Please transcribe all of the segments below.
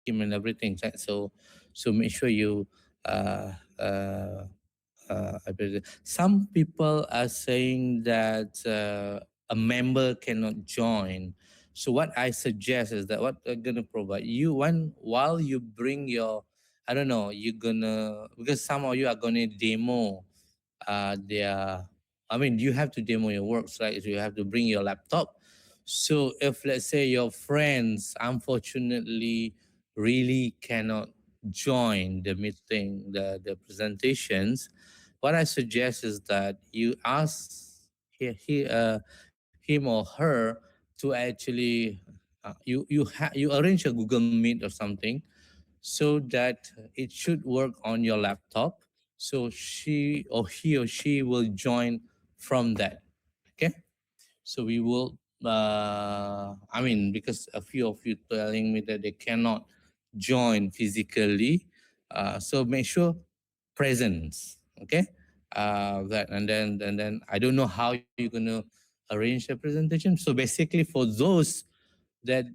him and everything, right? So make sure you uh, uh, some people are saying that a member cannot join. So what I suggest is that what I'm gonna provide you one while you bring your, I don't know, you're gonna, because some of you are gonna demo their, I mean, you have to demo your works, right? So you have to bring your laptop. So if let's say your friends unfortunately really cannot join the meeting, the presentations, what I suggest is that you ask him or her to actually you arrange a Google Meet or something so that it should work on your laptop. So he or she will join from that. Okay, so we will. I mean, because a few of you telling me that they cannot join physically, so make sure presence. Okay, that and then I don't know how you're gonna arrange the presentation. So basically, for those that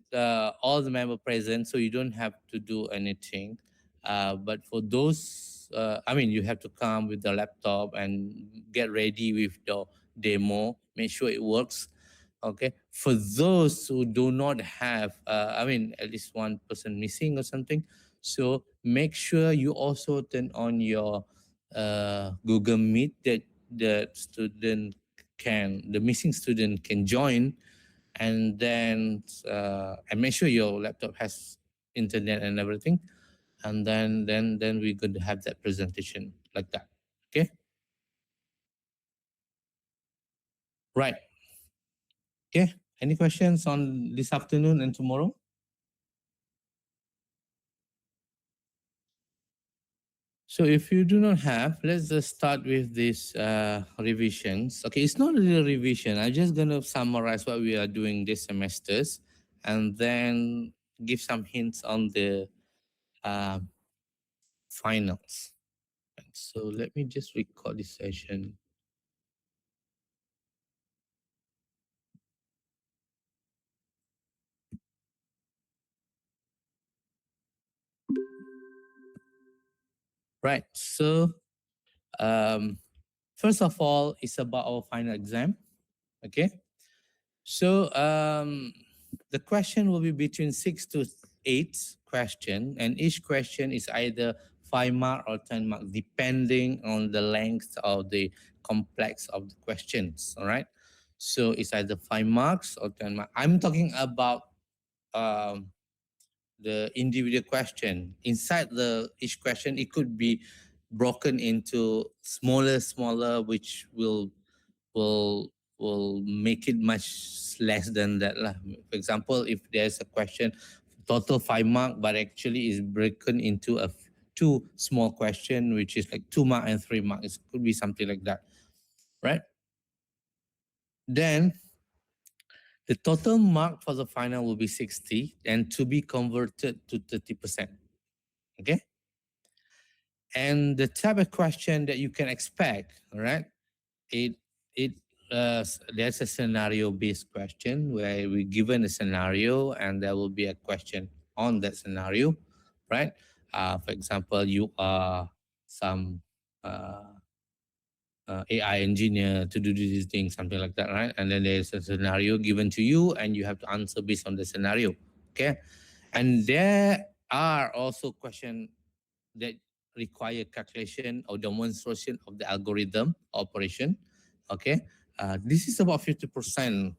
all the member present, so you don't have to do anything. But for those, I mean, you have to come with the laptop and get ready with the demo. Make sure it works. Okay. For those who do not have, I mean, at least one person missing or something, so make sure you also turn on your Google Meet that the missing student can join, and then and make sure your laptop has internet and everything, and then we could have that presentation like that. Okay, right. Okay, any questions on this afternoon and tomorrow? So if you do not have, let's just start with these revisions. Okay, it's not really a revision. I'm just going to summarize what we are doing this semesters, and then give some hints on the uh, finals. So let me just record this session. Right. So um, first of all, it's about our final exam. Okay. So the question will be between 6 to 8 question, and each question is either 5 mark or 10 mark, depending on the length of the complex of the questions. All right. So it's either 5 marks or 10 mark. I'm talking about um, the individual question. Inside the each question, it could be broken into smaller, which will will make it much less than that lah. For example, if there's a question total 5 mark, but actually is broken into two small question, which is like 2 mark and 3 mark. It could be something like that, right? Then the total mark for the final will be 60 and to be converted to 30%. Okay. And the type of question that you can expect, all right? It it there's a scenario based question where we given a scenario and there will be a question on that scenario, right? For example, you are some uh, AI engineer to do this thing, something like that, right? And then there's a scenario given to you, and you have to answer based on the scenario. Okay, and there are also questions that require calculation or demonstration of the algorithm operation. Okay, this is about 50%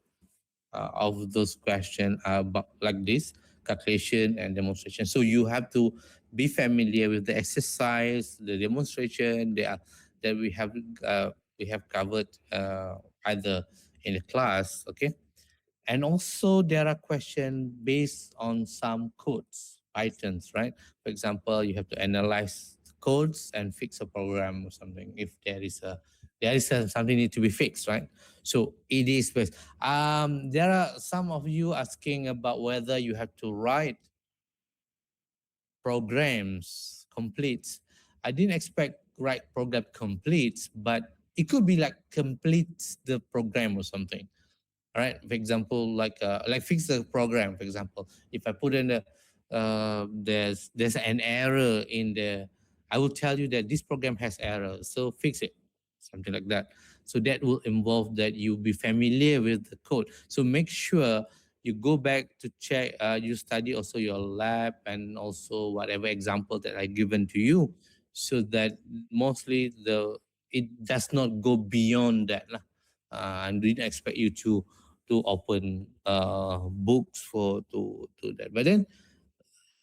of those questions are about like this calculation and demonstration. So you have to be familiar with the exercise, the demonstration that we have covered either in the class. Okay, and also there are questions based on some codes, Pythons, right? For example, you have to analyze codes and fix a program or something if there is something need to be fixed, right? So it is based. There are some of you asking about whether you have to write programs complete. I didn't expect write program complete, but it could be like complete the program or something. All right. For example, like fix the program. For example, if I put in there's an error in the, I will tell you that this program has error, so fix it, something like that. So that will involve that you be familiar with the code. So make sure you go back to check, you study also your lab and also whatever example that I given to you, so that mostly the it does not go beyond that lah. And didn't expect you to open books for to that, but then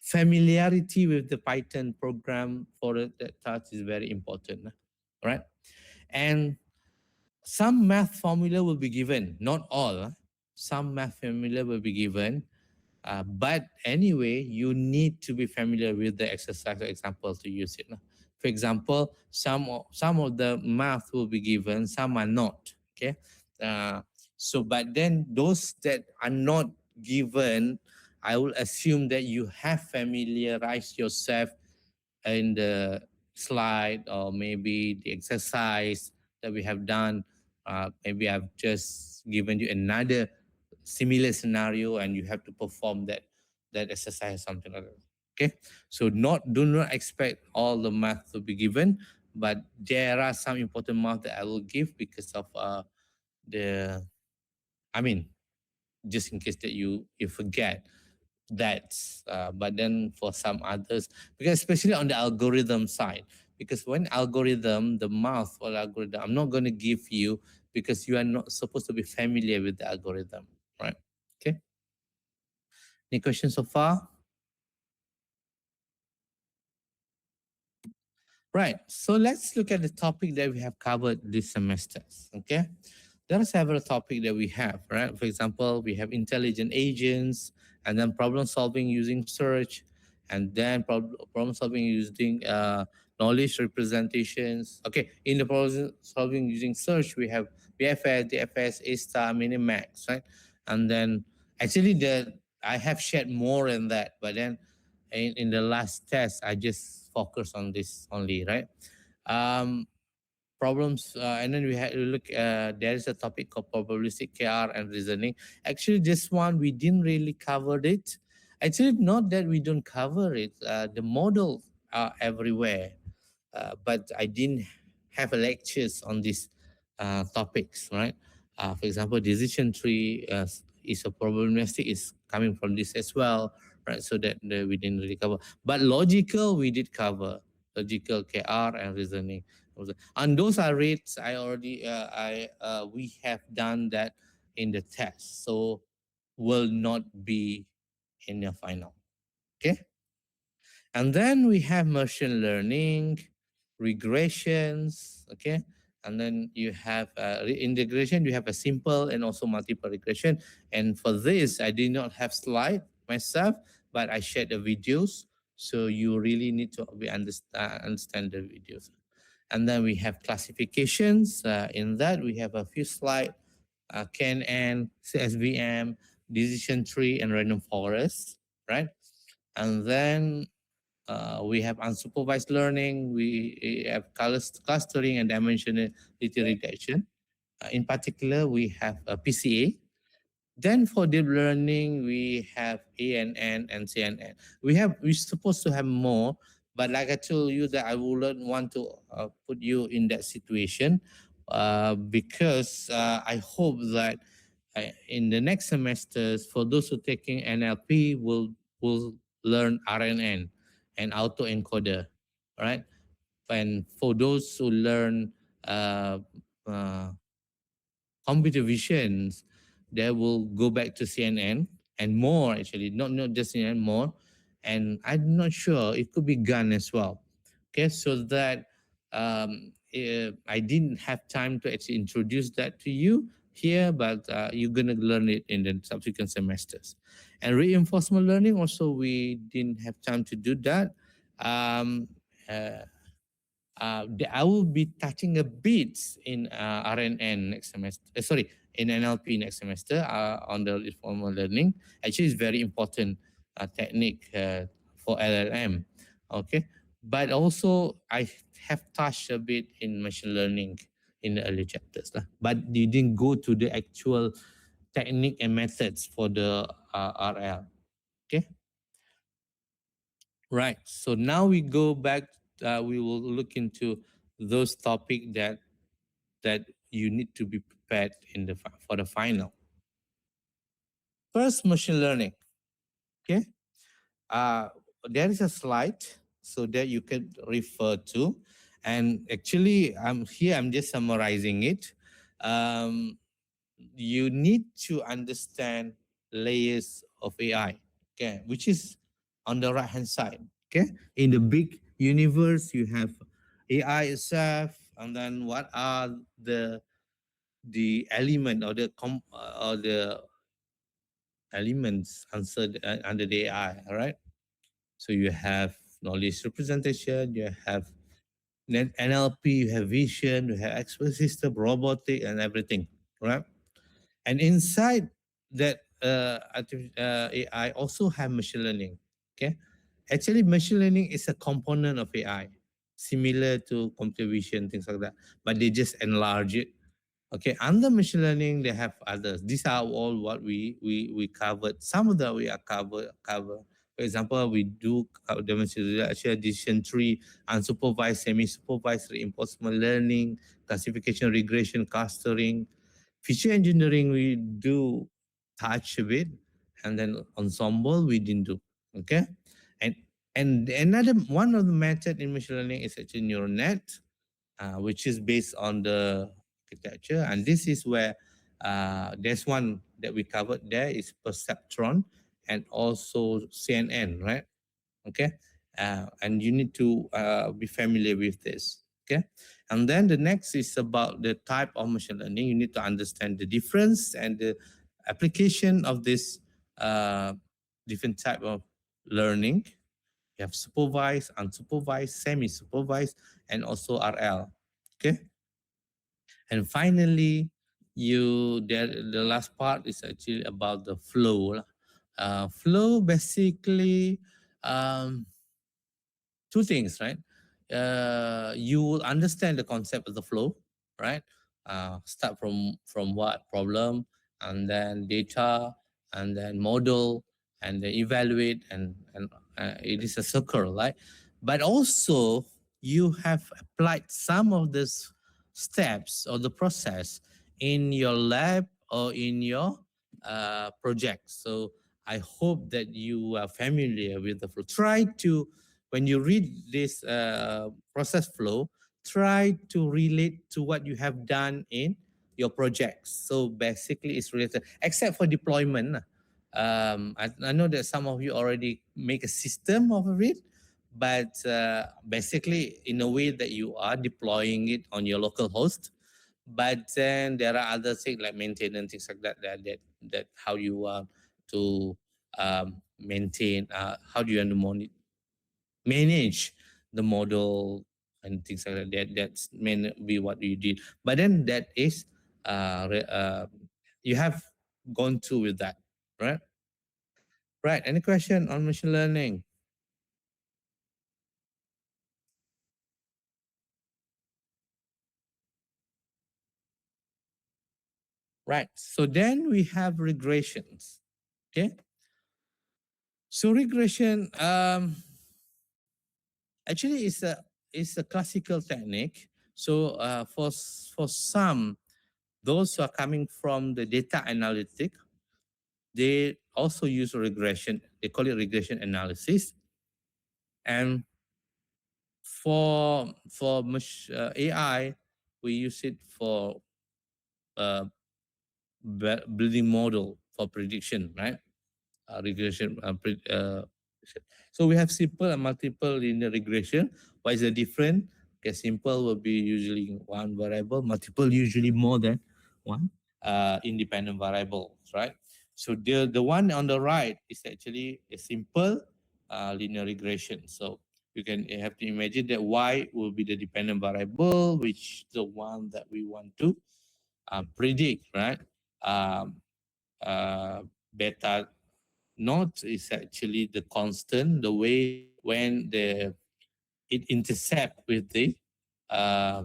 familiarity with the Python program for that task is very important, right? And some math formula will be given, not all. Some math formula will be given, but anyway, you need to be familiar with the exercise or example to use it. For example, some of the math will be given, some are not. Okay, uh, so but then those that are not given, I will assume that you have familiarized yourself in the slide or maybe the exercise that we have done. Maybe I've just given you another similar scenario and you have to perform that exercise, something like that. Okay, so do not expect all the math to be given, but there are some important math that I will give because of the, I mean, just in case that you forget that. But then for some others, because especially on the algorithm side, because when algorithm, the math or algorithm, I'm not going to give you because you are not supposed to be familiar with the algorithm, right? Okay. Any questions so far? Right. So let's look at the topic that we have covered this semester. Okay. There are several topics that we have, right? For example, we have intelligent agents, and then problem solving using search, and then problem solving using knowledge representations. Okay, in the problem solving using search, we have BFS, DFS, A star, Minimax, right? And then actually I have shared more than that, but then in the last test, I just focus on this only, right? Um, Problems, and then we had to look, there is a topic called probabilistic KR and reasoning. Actually, this one we didn't really cover it. Actually, not that we don't cover it, the models are everywhere, but I didn't have lectures on these topics, right? For example, decision tree is a probabilistic is coming from this as well, right? So that we didn't really cover, but logical we did cover, logical KR and reasoning. And those are rates I already we have done that in the test, so will not be in the final. Okay. And then we have machine learning, regressions, okay? And then you have integration, you have a simple and also multiple regression. And for this, I did not have slide myself, but I shared the videos. So you really need to be understand the videos. And then we have classifications. In that, we have a few slides, KNN, CSVM, decision tree, and random forest, right? And then we have unsupervised learning, we have clustering and dimensionality reduction. In particular, we have PCA. Then for deep learning, we have ANN and CNN. We're supposed to have more, but like I told you that I wouldn't want to put you in that situation because I hope that in the next semesters, for those who taking NLP, will learn RNN and autoencoder, right? And for those who learn uh, uh, computer visions, they will go back to CNN and more actually, not just CNN, more. And I'm not sure, it could be GAN as well. Okay, so that I didn't have time to actually introduce that to you here, but you're gonna learn it in the subsequent semesters. And reinforcement learning also, we didn't have time to do that. Um, uh, I will be touching a bit in RNN next semester. Sorry, in NLP next semester on the informal learning. Actually, it's very important technique for LLM. Okay, but also I have touched a bit in machine learning in the early chapters, lah. But you didn't go to the actual technique and methods for the RL. Okay. Right. So now we go back. We will look into those topic that you need to be prepared in for the final. First, machine learning. Okay. Uh, there is a slide so that you can refer to, and actually, I'm here. I'm just summarizing it. Um, you need to understand layers of AI, okay, which is on the right hand side. Okay, in the big universe, you have AI itself, and then what are the element or or the elements answered under the AI, all right? So you have knowledge representation, you have NLP, you have vision, you have expert system, robotic, and everything, right? And inside that AI also have machine learning. Okay, actually, machine learning is a component of AI, similar to computer vision, things like that, but they just enlarge it. Okay, under machine learning, they have others. These are all what we covered. Some of that we are cover. For example, we do demonstration decision tree, unsupervised, semi-supervised reinforcement learning, classification, regression, clustering, feature engineering. We do touch a bit, and then ensemble we didn't do. Okay, and another one of the method in machine learning is actually neural net, which is based on the architecture. And this is where there's one that we covered there is perceptron and also CNN, right? Okay. And you need to be familiar with this. Okay. And then the next is about the type of machine learning. You need to understand the difference and the application of this different type of learning. You have supervised, unsupervised, semi-supervised, and also RL. Okay. And finally, the last part is actually about the flow. Flow basically, um, two things, right? You will understand the concept of the flow, right? Start from what problem, and then data, and then model, and then evaluate, and it is a circle, right? But also you have applied some of these steps or the process in your lab or in your project. So I hope that you are familiar with the flow. Try to when you read this process flow, try to relate to what you have done in your projects. So basically, it's related, except for deployment. I know that some of you already make a system of it, but basically, in a way that you are deploying it on your local host. But then there are other things like maintenance, things like that how you want to maintain, how do you want to monitor manage the model and things like that. That's may be what you did, but then that is you have gone through with that, right? Right. Any question on machine learning? Right. So then we have regressions. Okay. So regression actually is a classical technique. So for some those who are coming from the data analytic, they also use regression. They call it regression analysis. And AI, we use it for uh, building model for prediction, right? Regression. So we have simple and multiple linear regression. What is the difference? Okay, simple will be usually one variable, multiple usually more than one independent variables, right? So the one on the right is actually a simple linear regression. So you have to imagine that y will be the dependent variable, which the one that we want to predict, right? Um, Beta naught is actually the constant, the way when it intercept with the uh,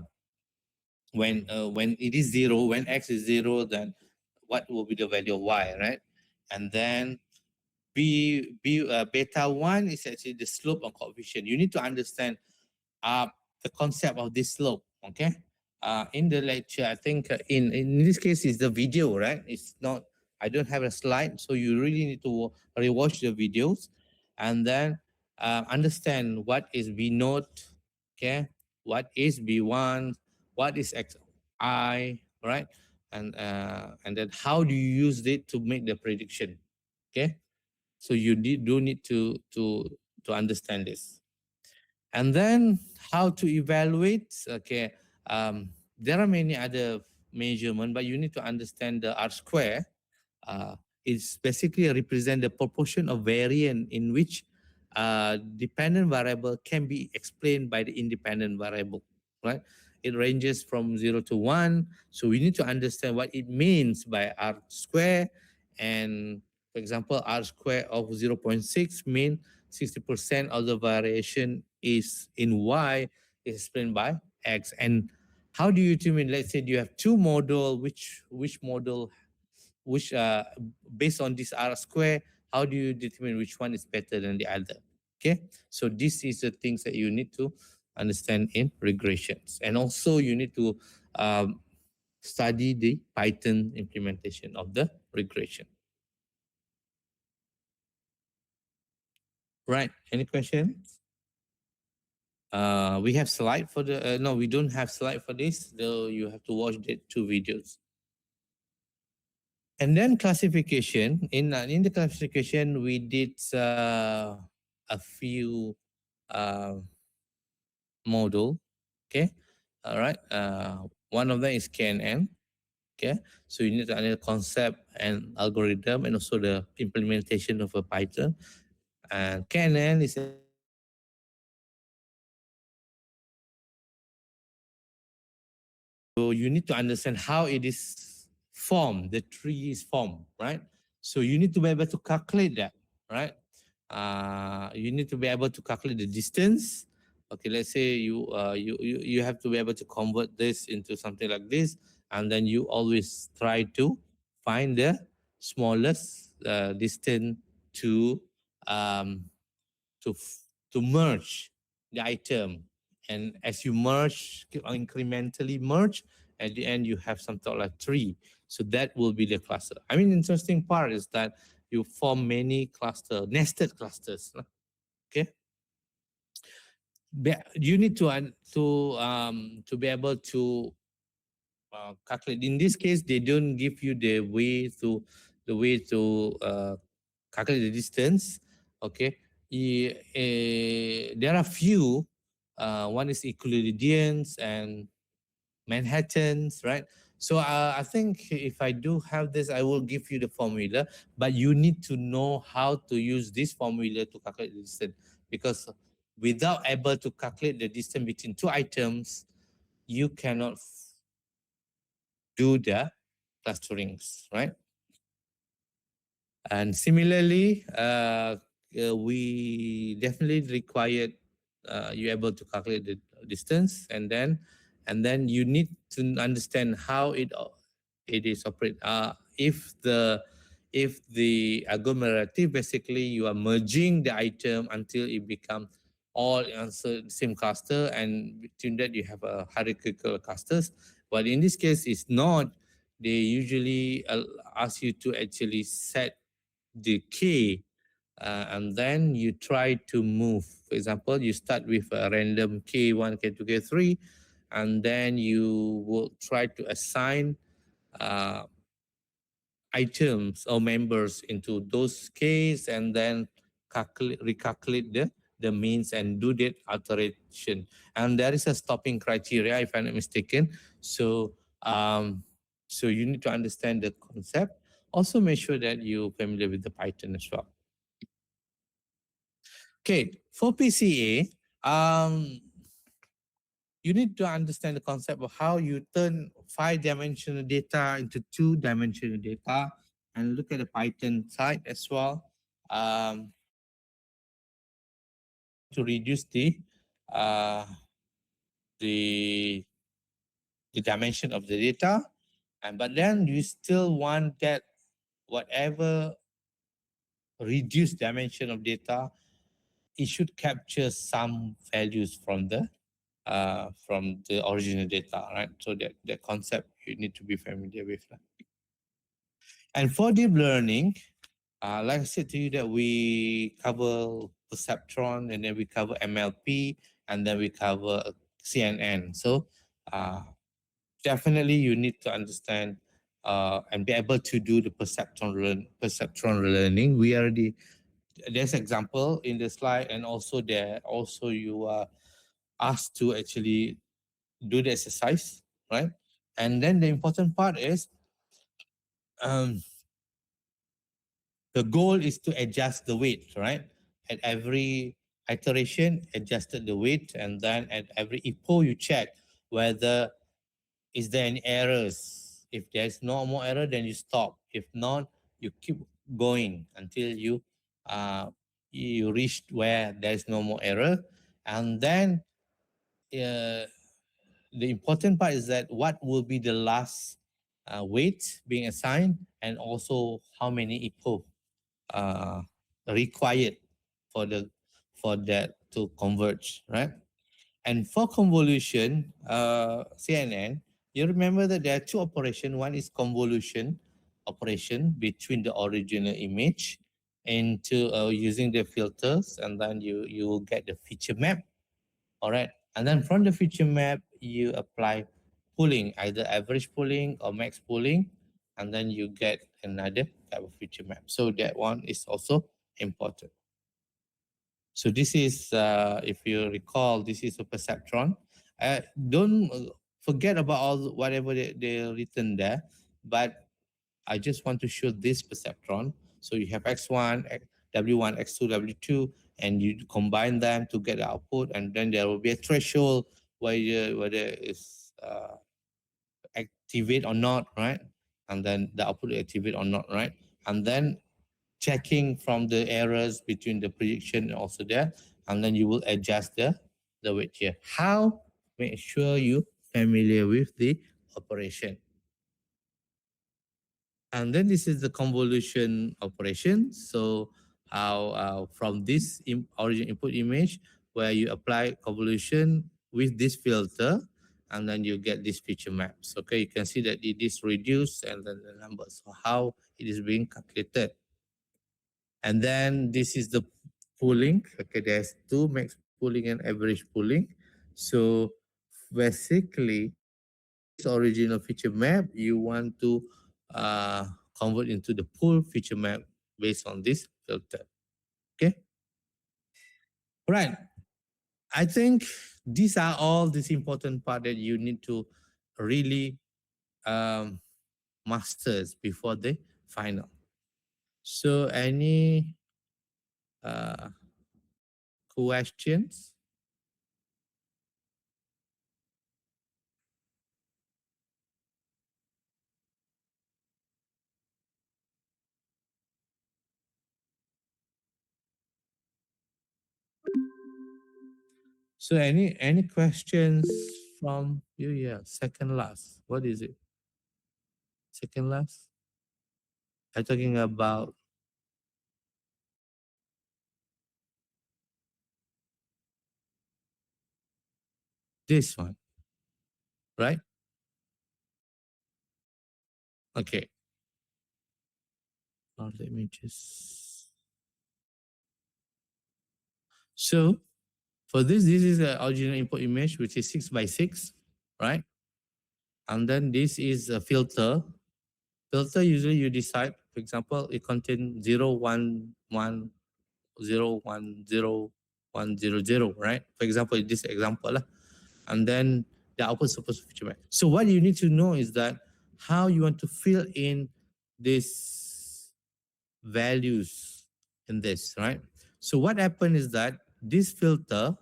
when it is zero, when x is zero, then what will be the value of y, right? And then beta 1 is actually the slope of coefficient. You need to understand uh, the concept of this slope. Okay. In the lecture, I think in this case is the video, right? It's not. I don't have a slide, so you really need to rewatch the videos, and then understand what is B note. Okay, what is B1, what is XI, right? And then how do you use it to make the prediction? Okay, so you do need to understand this. And then how to evaluate? Okay, there are many other measurement, but you need to understand the R square. Uh, it's basically represent the proportion of variance in which dependent variable can be explained by the independent variable, right? It ranges from 0 to 1. So we need to understand what it means by R square. And for example, R square of 0.6 mean 60% of the variation is in Y is explained by X. And how do you determine, let's say you have two model, which model, which based on this R square, how do you determine which one is better than the other? Okay, so this is the things that you need to understand in regressions. And also you need to um, study the Python implementation of the regression. Right, any questions? We have slide for the no, we don't have slide for this, though you have to watch the two videos. And then classification. In the classification, we did a few uh, model. Okay, all right. One of them is KNN. Okay, so you need to understand concept and algorithm, and also the implementation of a Python. And KNN is so you need to understand how it is formed, the tree is formed, right? So you need to be able to calculate that, right? You need to be able to calculate the distance. Okay, let's say you have to be able to convert this into something like this, and then you always try to find the smallest distance to um, to to merge the item. And as you merge, incrementally merge, at the end you have something like tree. So that will be the cluster. I mean, interesting part is that you form many cluster, nested clusters. Okay, you need to be able to calculate. In this case, they don't give you the way to calculate the distance. Okay, there are few. One is Euclideans and Manhattans, right? So I think if I do have this, I will give you the formula. But you need to know how to use this formula to calculate the distance, because without able to calculate the distance between two items, you cannot do the clusterings, right? And similarly, we definitely required you able to calculate the distance, and then you need to understand how it is operate. If the agglomerative, basically you are merging the item until it becomes all answer the same cluster, and between that you have a hierarchical clusters. But in this case, it's not. They usually ask you to actually set the key, and then you try to move. For example, you start with a random K1, K2, K3, and then you will try to assign uh, items or members into those Ks, and then recalculate the means and do that alteration. And there is a stopping criteria, if I'm not mistaken. So you need to understand the concept. Also make sure that you're familiar with the Python as well. Okay, for PCA, you need to understand the concept of how you turn 5-dimensional data into 2-dimensional data, and look at the Python side as well, to reduce uh, the the dimension of the data. And but then you still want that whatever reduced dimension of data, it should capture some values from the original data, right? So that concept you need to be familiar with. And for deep learning, like I said to you that we cover perceptron and then we cover MLP and then we cover CNN. So uh, definitely you need to understand and be able to do the perceptron learning. We already there's example in the slide, and also there also you are asked to actually do the exercise, right? And then the important part is um, the goal is to adjust the weight, right? At every iteration, adjusted the weight, and then at every epo, you check whether is there any errors. If there's no more error, then you stop. If not, you keep going until you reach where there's no more error, and then uh, the important part is that what will be the last weight being assigned, and also how many epo uh, required for the for that to converge, right? And for convolution, CNN, you remember that there are two operations. One is convolution operation between the original image into using the filters, and then you will get the feature map. All right, and then from the feature map, you apply pooling, either average pooling or max pooling, and then you get another type of feature map. So that one is also important. So this is, if you recall, this is a perceptron. Don't forget about all whatever they written there, but I just want to show this perceptron. So you have X1, W1, X2, W2, and you combine them to get the output, and then there will be a threshold whether it's activate or not, right? And then the output activate or not, right? And then checking from the errors between the prediction and also there, and then you will adjust the weight here. How? Make sure you familiar with the operation. And then this is the convolution operation. So how from this origin input image where you apply convolution with this filter, and then you get these feature maps. Okay, you can see that it is reduced and then the numbers. So how it is being calculated. And then this is the pooling. Okay, there's two max pooling and average pooling. So basically, this original feature map, you want to convert into the pool feature map based on this filter. Okay, right. I think these are all this important part that you need to really um, masters before the final. So, any uh, questions? So any questions from you? Yeah, second last. What is it? Second last? I'm talking about this one, right? Okay. Now let me just. So for this is the original input image, which is 6 by 6, right? And then this is a filter. Filter usually you decide, for example, it contains 0, 1, 1, 0, 1, 0, 1, 0, 0, right? For example, in this example, lah. And then the output is supposed to feature map. So what you need to know is that how you want to fill in these values in this, right? So what happened is that this filter,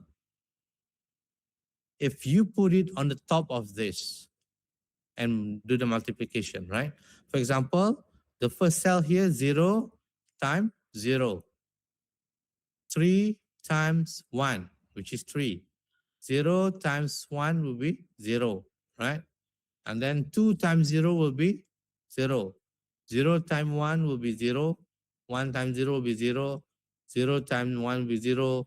if you put it on the top of this and do the multiplication, right? For example, the first cell here, 0 times 0. 3 times 1, which is 3. 0 times 1 will be 0, right? And then 2 times 0 will be 0. 0 times 1 will be 0. 1 times 0 will be 0, 0 times 1 will be 0,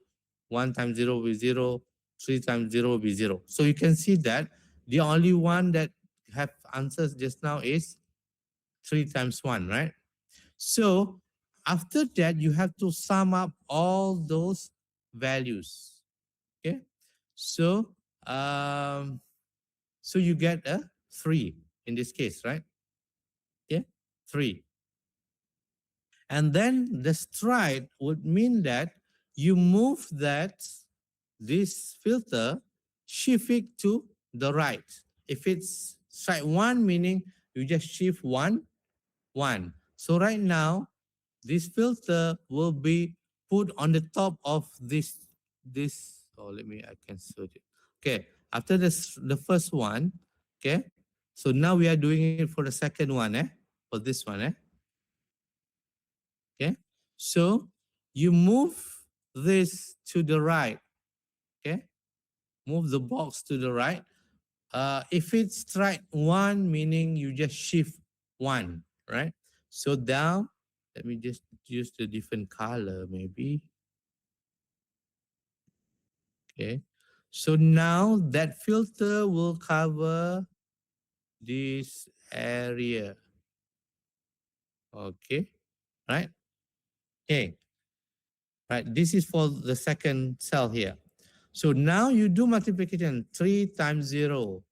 1 times 0 will be 0, 3 times 0 will be 0. So you can see that the only one that have answers just now is 3 times 1, right? So after that, you have to sum up all those values. Okay. So so you get a 3 in this case, right? Okay. 3. And then the stride would mean that you move that this filter, shift it to the right. If it's stride 1, meaning you just shift 1, 1. So right now, this filter will be put on the top of this. Oh, let me, I can search it. Okay, after this, the first one, okay. So now we are doing it for the second one, for this one, okay. So you move this to the right, okay. Move the box to the right. If it's strike 1, meaning you just shift 1, right? So down, let me just use the different color maybe. Okay. So now that filter will cover this area. Okay. Right. Okay. Right. This is for the second cell here. So now you do multiplication 3 times 0.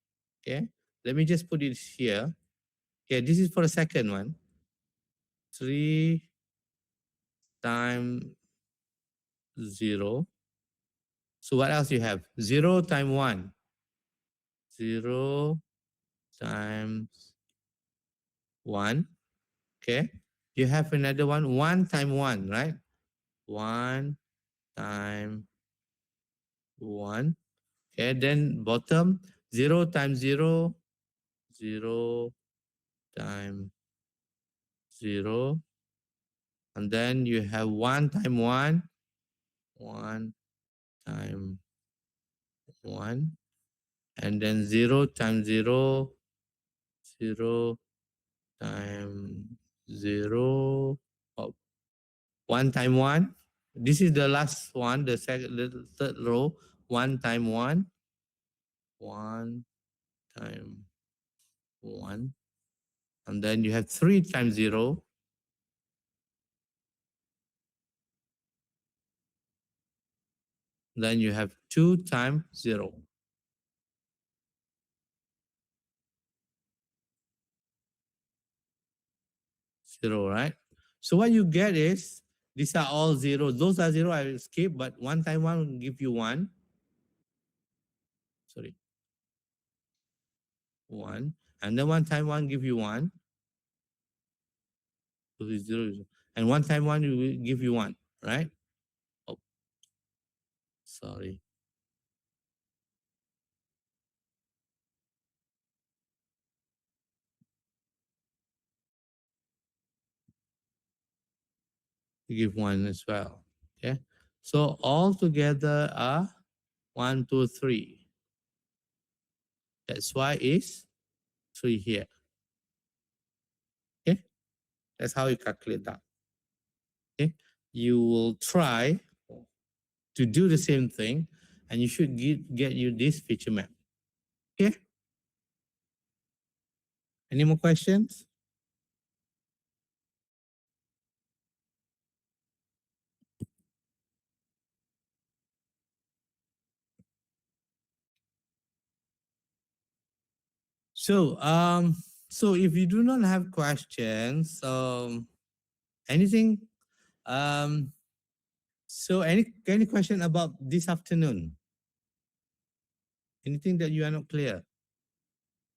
Okay. Let me just put it here. Okay. This is for the second one. 3 times 0. So what else you have? 0 times 1. 0 times 1. Okay. You have another one. 1 times 1, right? 1 times 1. Okay. Then bottom 0 times 0. 0 times 0. And then you have 1 times 1. 1 times 1. And then 0 times 0. 0 times 0. Oh, 1 times 1. This is the last one, the second, the third row. 1 times 1. 1 times 1. And then you have 3 times 0. Then you have 2 times 0. 0, right? So what you get is, these are all 0. Those are 0, I will skip, but 1 times 1 will give you 1. Sorry. 1. And then 1 times 1 give you 1. So it's 0, 0. And 1 times 1 will give you 1, right? Oh, sorry. You give 1 as well. Okay. So all together are 1, 2, 3. That's why it's 3 here. Okay. That's how you calculate that. Okay. You will try to do the same thing, and you should get you this feature map. Okay. Any more questions? So so if you do not have questions, anything, um, so any question about this afternoon? Anything that you are not clear?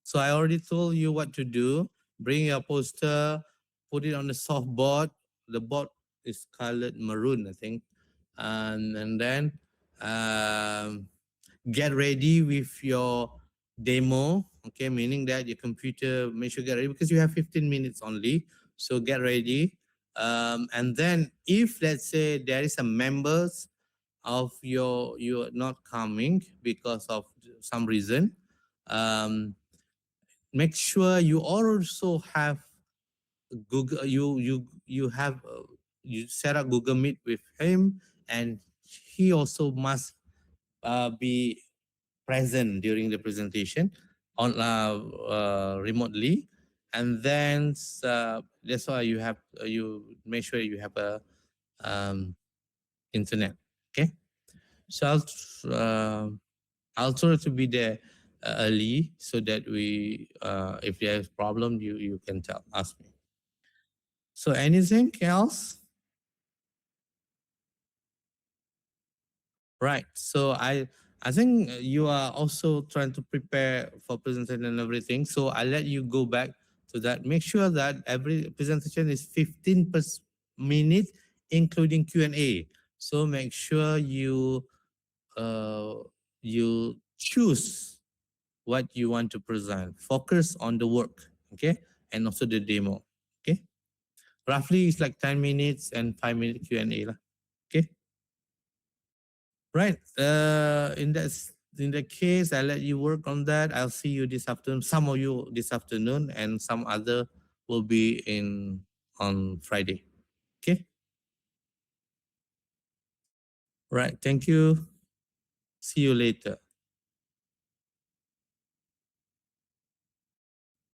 So I already told you what to do. Bring your poster, put it on the soft board. The board is colored maroon, I think. And then get ready with your demo. Okay, meaning that your computer, make sure get ready because you have 15 minutes only. So get ready. And then if let's say there is a members of you're not coming because of some reason, make sure you also have Google. You have you set up Google Meet with him, and he also must be present during the presentation on remotely. And then that's why you have you make sure you have a um, internet. Okay, so I'll try to be there early so that we if there's problem you can tell ask me. So anything else? Right. So I think you are also trying to prepare for presentation and everything. So I let you go back to that. Make sure that every presentation is 15 per minute, including Q&A. So make sure uh, you choose what you want to present. Focus on the work, okay, and also the demo, okay. Roughly, it's like 10 minutes and 5 minute Q&A lah. Okay. Right. In that case, I let you work on that. I'll see you this afternoon. Some of you this afternoon, and some other will be in on Friday. Okay. Right. Thank you. See you later.